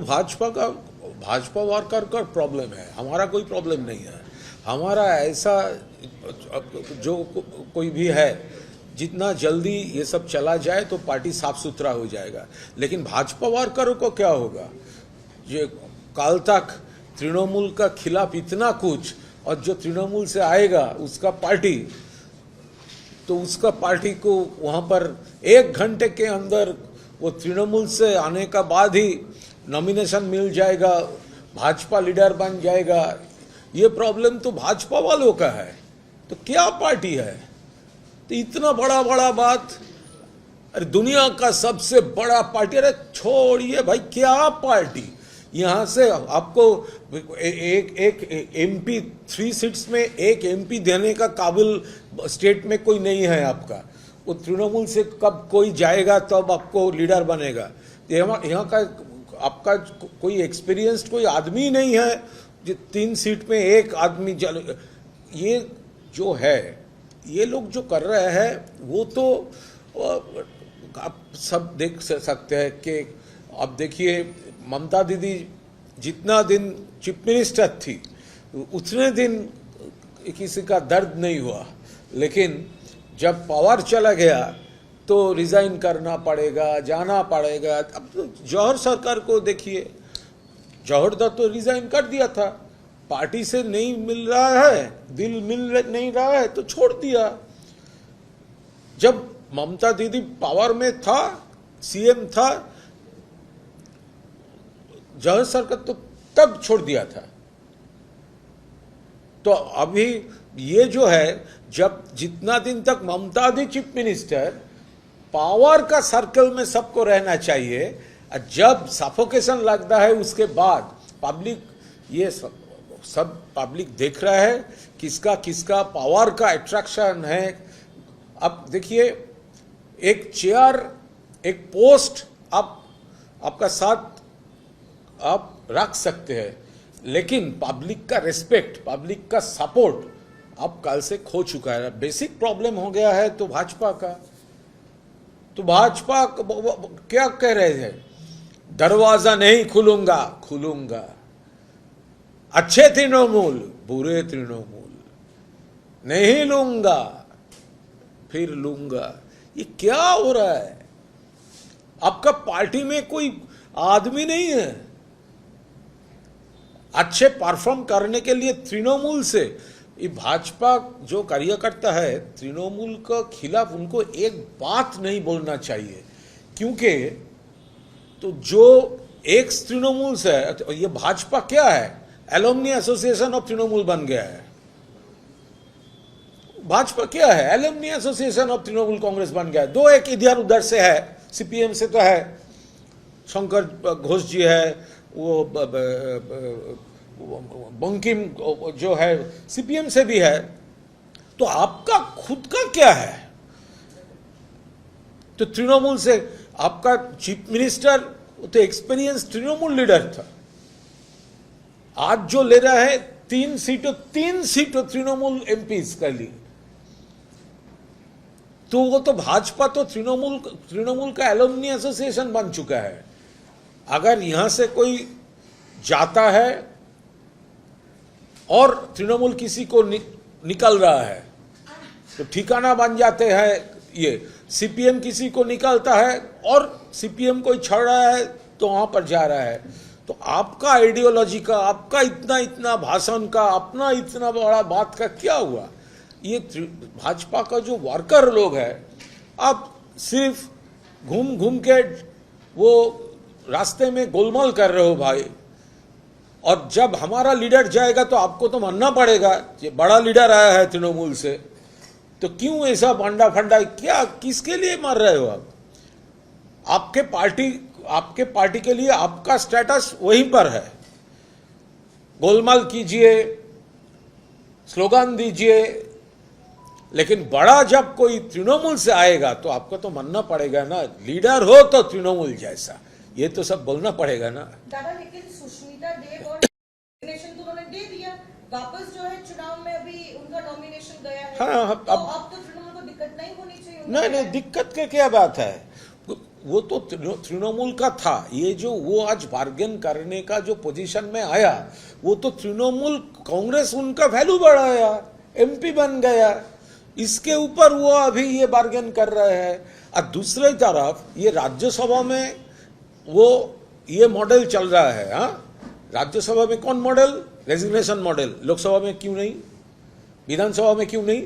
Bhajpa worker का problem है, हमारा कोई प्रॉब्लम नहीं है। हमारा ऐसा जो कोई भी है, जितना जल्दी ये सब चला जाए तो पार्टी साफ सुथरा हो जाएगा। लेकिन भाजपा वर्करों को क्या होगा? ये कल तक तृणमूल का खिलाफ इतना कुछ, और जो तृणमूल से आएगा उसका पार्टी, तो उसका पार्टी को वहाँ पर 1 घंटे के अंदर वो तृणमूल से आने का बाद ही नॉमिनेशन मिल जाएगा, भाजपा लीडर बन जाएगा। ये प्रॉब्लम तो भाजपा वालों का है, तो क्या पार्टी है? तो इतना बड़ा बड़ा बात, अरे दुनिया का सबसे बड़ा पार्टी, अरे छोड़िए भाई, क्या पार्टी? यहाँ से आपको एक एमपी 3 सीट्स में एक एमपी देने का काबिल स्टेट में कोई नहीं है आपका। वो तृणमूल से कब कोई जाएगा तब आपको लीडर बनेगा। यहाँ का आपका कोई एक्सपीरियंस्ड कोई आदमी नहीं है जो 3 सीट में एक आदमी ये जो है, ये लोग जो कर रहे हैं वो तो आप सब देख सकते हैं कि अब देखिए, ममता दीदी जितना दिन चीफ मिनिस्टर थी उतने दिन किसी का दर्द नहीं हुआ, लेकिन जब पावर चला गया तो रिजाइन करना पड़ेगा, जाना पड़ेगा। अब तो जौहर सरकार को देखिए, जौहर दत्त तो रिजाइन कर दिया था, पार्टी से नहीं मिल रहा है, दिल मिल नहीं रहा है तो छोड़ दिया। जब ममता दीदी पावर में था, सीएम था, जौहर सरकार तो तब छोड़ दिया था। तो अभी ये जो है, जब जितना दिन तक ममता दी चीफ मिनिस्टर, पावर का सर्कल में सबको रहना चाहिए। जब सफोकेशन लगता है उसके बाद पब्लिक, ये सब पब्लिक देख रहा है किसका किसका पावर का अट्रैक्शन है। अब देखिए, एक चेयर, एक पोस्ट आपका साथ आप रख सकते हैं, लेकिन पब्लिक का रिस्पेक्ट, पब्लिक का सपोर्ट अब कल से खो चुका है। बेसिक प्रॉब्लम हो गया है तो भाजपा का। तो भाजपा क्या कह रहे थे? दरवाजा नहीं खुलूंगा। अच्छे तृणमूल, बुरे तृणमूल नहीं लूंगा, फिर लूंगा। ये क्या हो रहा है? आपका पार्टी में कोई आदमी नहीं है अच्छे परफॉर्म करने के लिए तृणमूल से। ये भाजपा जो कार्यकर्ता है तृणमूल के खिलाफ, उनको एक बात नहीं बोलना चाहिए, क्योंकि तो जो एक तृणमूल से, तो ये भाजपा क्या है? एलुमनी एसोसिएशन ऑफ तृणमूल बन गया है। भाजपा क्या है? Alumni association of Trinamool Congress बन गया है। 2-1 इधर उधर से है, सीपीएम से तो है, शंकर घोष जी है, वो बंकिम जो है सीपीएम से भी है। तो आपका खुद का क्या है? तो तृणमूल से आपका चीफ मिनिस्टर तो एक्सपीरियंस तृणमूल लीडर था। आज जो ले रहा है 3 सीटों तृणमूल एमपीज का लिए, तो वो तो भाजपा तो तृणमूल का एलुमनी एसोसिएशन बन चुका है। अगर यहां से कोई जाता है और तृणमूल किसी को निकल रहा है तो ठिकाना बन जाते हैं। ये सीपीएम किसी को निकालता है और सीपीएम कोई छोड़ रहा है तो वहां पर जा रहा है। तो आपका आइडियोलॉजी का, आपका इतना भाषण का, अपना इतना बड़ा बात का क्या हुआ? ये भाजपा का जो वर्कर लोग है, आप सिर्फ घूम घूम के वो रास्ते में गोलमाल कर रहे हो भाई। और जब हमारा लीडर जाएगा तो आपको तो मानना पड़ेगा, ये बड़ा लीडर आया है तृणमूल से, तो क्यों ऐसा बंडा फंडा, क्या किसके लिए मार रहे हो आप? आपके पार्टी के लिए आपका स्टेटस वहीं पर है। गोलमाल कीजिए, स्लोगन दीजिए, लेकिन बड़ा जब कोई तृणमूल से आएगा तो आपको तो मानना पड़ेगा ना, लीडर हो तो तृणमूल जैसा, ये तो सब बोलना पड़ेगा ना। दादा, लेकिन सुष्मिता देव और नॉमिनेशन तो उन्होंने दे दिया, वापस जो है चुनाव में अभी उनका नॉमिनेशन गया है। हाँ, तो अब तो तृणमूल को दिक्कत नहीं होनी चाहिए। नहीं, दिक्कत की क्या बात है? वो तो तृणमूल का था। ये जो वो आज बार्गेन करने का जो पोजीशन में आया, वो तो तृणमूल कांग्रेस उनका वैल्यू बढ़ाया, एमपी बन गया, इसके ऊपर वो अभी ये बार्गेन कर रहे हैं। और दूसरी तरफ ये राज्यसभा में वो ये मॉडल चल रहा है। हाँ, राज्यसभा में कौन मॉडल? Resignation model. लोकसभा में क्यों नहीं? विधानसभा में क्यों नहीं?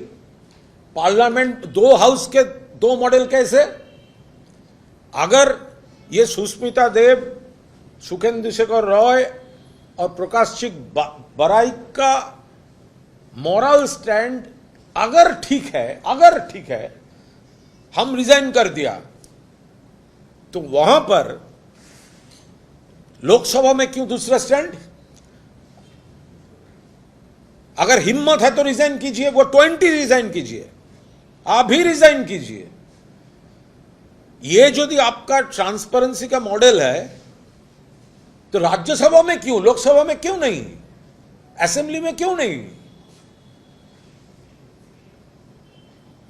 पार्लियामेंट दो हाउस के दो मॉडल कैसे? अगर ये सुष्मिता देव, सुखेंदु शेखर रॉय और प्रकाश सिंह बराइक का मॉरल स्टैंड अगर ठीक है, हम रिजाइन कर दिया, तो वहां पर लोकसभा में क्यों दूसरा स्टैंड? अगर हिम्मत है तो रिजाइन कीजिए, वो 20 रिजाइन कीजिए, आप भी रिजाइन कीजिए। ये यदि आपका ट्रांसपेरेंसी का मॉडल है, तो राज्यसभा में क्यों, लोकसभा में क्यों नहीं, असेंबली में क्यों नहीं?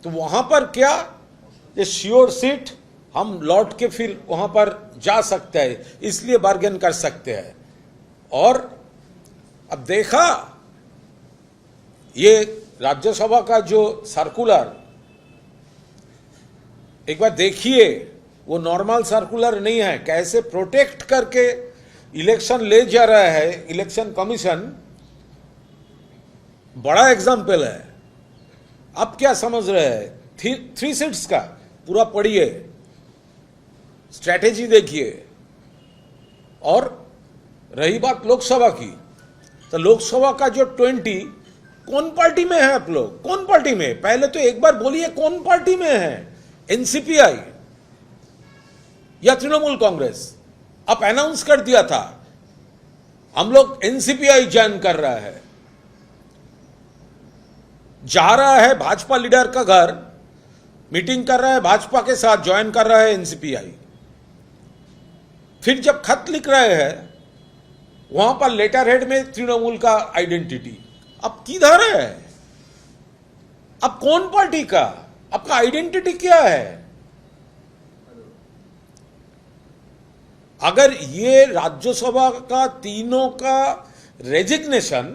तो वहां पर क्या ये श्योर सीट हम लौट के फिर वहां पर जा सकते हैं, इसलिए बार्गेन कर सकते हैं। और अब देखा ये राज्यसभा का जो सर्कुलर, एक बार देखिए, वो नॉर्मल सर्कुलर नहीं है, कैसे प्रोटेक्ट करके इलेक्शन ले जा रहा है इलेक्शन कमीशन। बड़ा एग्जाम्पल है। अब क्या समझ रहे हैं? 3 सीट्स का पूरा पढ़िए, स्ट्रैटेजी देखिए। और रही बात लोकसभा की, तो लोकसभा का जो 20, कौन पार्टी में है आप लोग? कौन पार्टी में? पहले तो एक बार बोलिए कौन पार्टी में है? एनसीपीआई या तृणमूल कांग्रेस? अब अनाउंस कर दिया था हम लोग एनसीपीआई ज्वाइन कर रहा है, जा रहा है भाजपा लीडर का घर, मीटिंग कर रहा है भाजपा के साथ, ज्वाइन कर रहा है एनसीपीआई। फिर जब खत लिख रहे हैं, वहां पर लेटर हेड में तृणमूल का आइडेंटिटी। अब किधर है? अब कौन पार्टी का? आपका आइडेंटिटी क्या है? अगर ये राज्यसभा का तीनों का रेजिग्नेशन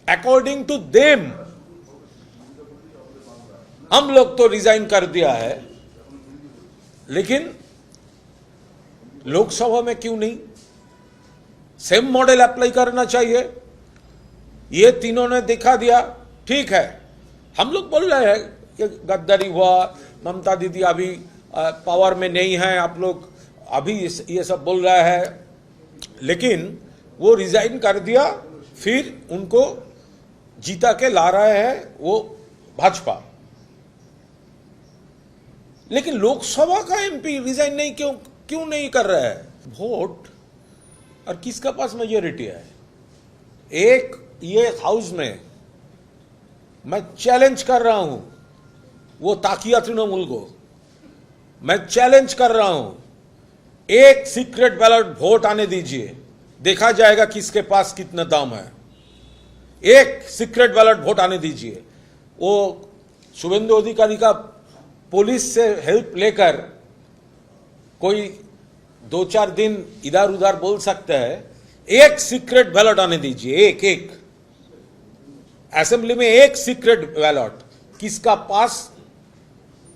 अकॉर्डिंग टू देम, हम लोग तो रिजाइन कर दिया है, लेकिन लोकसभा में क्यों नहीं? सेम मॉडल अप्लाई करना चाहिए। ये तीनों ने दिखा दिया, ठीक है। हम लोग बोल रहे हैं कि गद्दारी हुआ, ममता दीदी अभी पावर में नहीं है, आप लोग अभी ये सब बोल रहा है, लेकिन वो रिजाइन कर दिया, फिर उनको जीता के ला रहे हैं वो भाजपा। लेकिन लोकसभा का एमपी रिजाइन नहीं क्यों नहीं कर रहा है? वोट और किसका पास मेजॉरिटी है? एक ये हाउस में मैं चैलेंज कर रहा हूं वो ताकिया तृणमूल को, मैं चैलेंज कर रहा हूं, एक सीक्रेट बैलेट वोट आने दीजिए, देखा जाएगा किसके पास कितना दाम है। एक सीक्रेट बैलेट वोट आने दीजिए। वो शुभेंदु अधिकारी का पुलिस से हेल्प लेकर कोई 2-4 दिन इधर उधर बोल सकता है, एक सीक्रेट बैलेट आने दीजिए, एक असेंबली में एक सीक्रेट बैलेट, किसका पास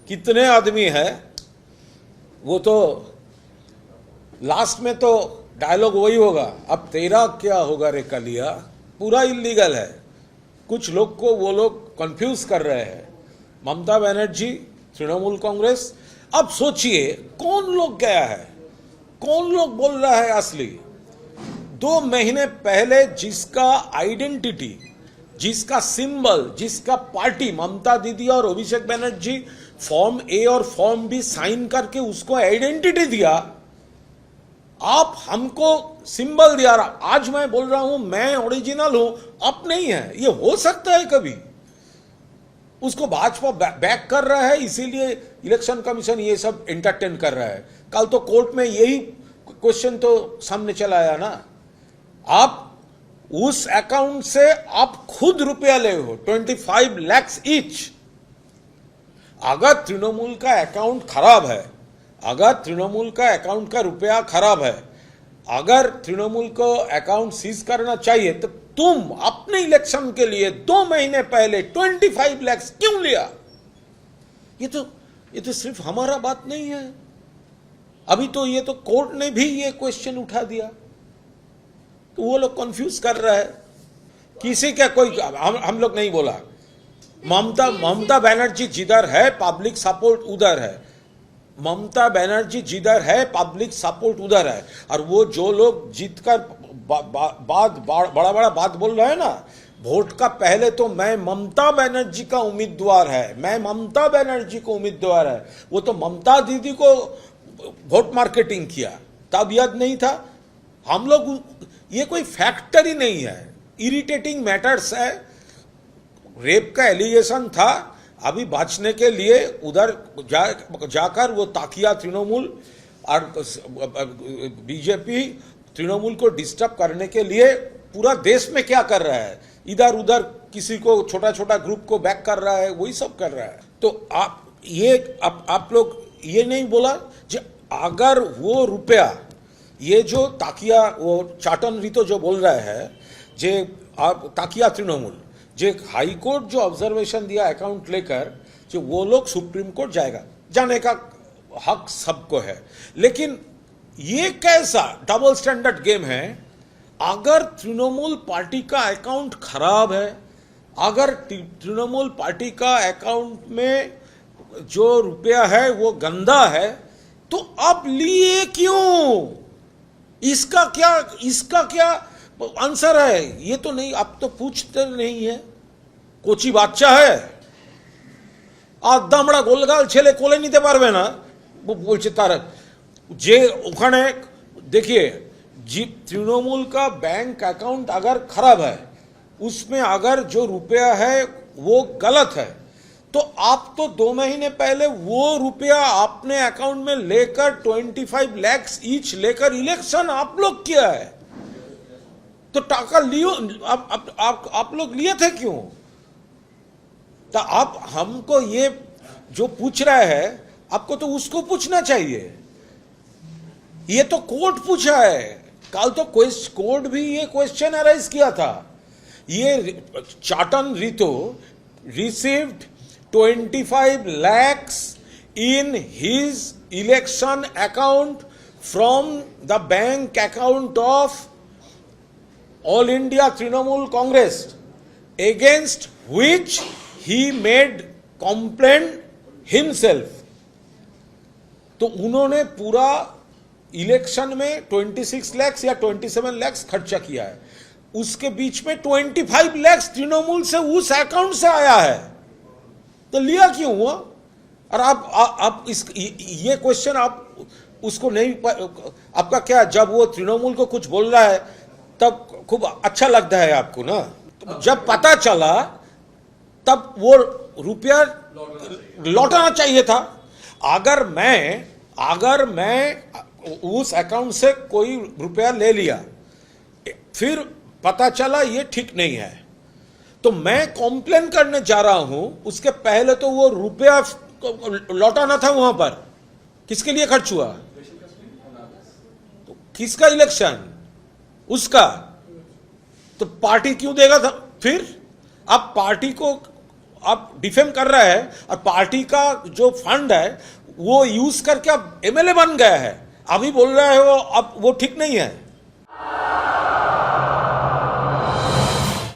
कितने आदमी है, वो तो लास्ट में तो डायलॉग वही होगा, अब तेरा क्या होगा रे कलिया। पूरा इलीगल है। कुछ लोग को वो लोग कंफ्यूज कर रहे हैं। ममता बनर्जी, तृणमूल कांग्रेस, अब सोचिए कौन लोग गया है, कौन लोग बोल रहा है असली। 2 महीने पहले जिसका आइडेंटिटी, जिसका सिंबल, जिसका पार्टी ममता दीदी और अभिषेक बनर्जी फॉर्म ए और फॉर्म बी साइन करके उसको आइडेंटिटी दिया, आप हमको सिंबल दिया। आज मैं बोल रहा हूं मैं ओरिजिनल हूं, अब नहीं है। ये हो सकता है कभी, उसको भाजपा बैक कर रहा है, इसीलिए इलेक्शन कमीशन ये सब एंटरटेन कर रहा है। कल तो कोर्ट में यही क्वेश्चन तो सामने चला आया ना, आप उस अकाउंट से आप खुद रुपया ले हो, 25 लाख ईच। अगर तृणमूल का अकाउंट खराब है, अगर तृणमूल का अकाउंट का रुपया खराब है, अगर तृणमूल को अकाउंट सीज करना चाहिए, तो तुम अपने इलेक्शन के लिए 2 महीने पहले 25 लाख क्यों लिया? ये तो सिर्फ हमारा बात नहीं है, अभी तो ये तो कोर्ट ने भी ये क्वेश्चन उठा दिया। तो वो लोग कंफ्यूज कर रहा है, किसी का कोई हम लोग नहीं बोला। ममता बनर्जी जिधर है पब्लिक सपोर्ट उधर है, ममता बनर्जी जिधर है पब्लिक सपोर्ट उधर है। और वो जो लोग जीतकर बड़ा बड़ा बात बोल रहे हैं ना, वोट का पहले तो मैं ममता बनर्जी का उम्मीदवार है, मैं ममता बनर्जी को उम्मीदवार है, वो तो ममता दीदी को वोट मार्केटिंग किया, तब याद नहीं था। हम लोग, ये कोई फैक्टर ही नहीं है, इरिटेटिंग मैटर्स है। रेप का एलिगेशन था, अभी बचने के लिए उधर जाकर वो ताकिया तृणमूल और बीजेपी तृणमूल को डिस्टर्ब करने के लिए पूरा देश में क्या कर रहा है, इधर उधर किसी को छोटा छोटा ग्रुप को बैक कर रहा है, वही सब कर रहा है। तो आप लोग ये नहीं बोला कि अगर वो रुपया, ये जो ताकिया वो चाटन रितो जो बोल रहा है, जे आप ताकिया तृणमूल जो हाई कोर्ट जो ऑब्जर्वेशन दिया अकाउंट लेकर, जो वो लोग सुप्रीम कोर्ट जाएगा, जाने का हक सबको है। लेकिन ये कैसा डबल स्टैंडर्ड गेम है? अगर तृणमूल पार्टी का अकाउंट खराब है, अगर तृणमूल पार्टी का अकाउंट में जो रुपया है वो गंदा है, तो आप लिए क्यों? इसका क्या आंसर है? ये तो नहीं, आप तो पूछते नहीं है। कोची बादशाह है, आधा गोलगाल छेले कोले नीते पारबे ना, वो बोलছে तारा जे ओखाने। देखिए, तृणमूल का बैंक अकाउंट अगर खराब है, उसमें अगर जो रुपया है वो गलत है, तो आप तो 2 महीने पहले वो रुपया आपने अकाउंट में लेकर 25 लाख ईच लेकर इलेक्शन आप लोग किया है। तो टाका लियो, आप लोग लिए थे क्यों? तो आप हमको ये जो पूछ रहा है, आपको तो उसको पूछना चाहिए। ये तो कोर्ट पूछा है, कल तो कोर्ट भी ये क्वेश्चन अराइज किया था। ये चाटन रितो received 25 lakhs in his election account from the bank account of All India Trinamool Congress, against which he made complaint himself. तो उन्होंने पूरा इलेक्शन में 26 लाख या 27 लाख खर्चा किया है, उसके बीच में 25 लाख तृणमूल से उस अकाउंट से आया है। तो लिया क्यों हुआ? और आप ये क्वेश्चन आप उसको नहीं, आपका क्या, जब वो तृणमूल को कुछ बोल रहा है तब खूब अच्छा लगता है आपको ना? तो जब पता चला तब वो रुपया लौटाना चाहिए था। अगर मैं उस अकाउंट से कोई रुपया ले लिया, फिर पता चला ये ठीक नहीं है, तो मैं कॉम्प्लेन करने जा रहा हूं, उसके पहले तो वो रुपया लौटाना था वहां पर। किसके लिए खर्च हुआ? तो किसका इलेक्शन? उसका। तो पार्टी क्यों देगा था? फिर आप पार्टी को आप डिफेम कर रहा है, और पार्टी का जो फंड है वो यूज करके अब एमएलए बन गया है, अभी बोल रहा है वो अब वो ठीक नहीं है।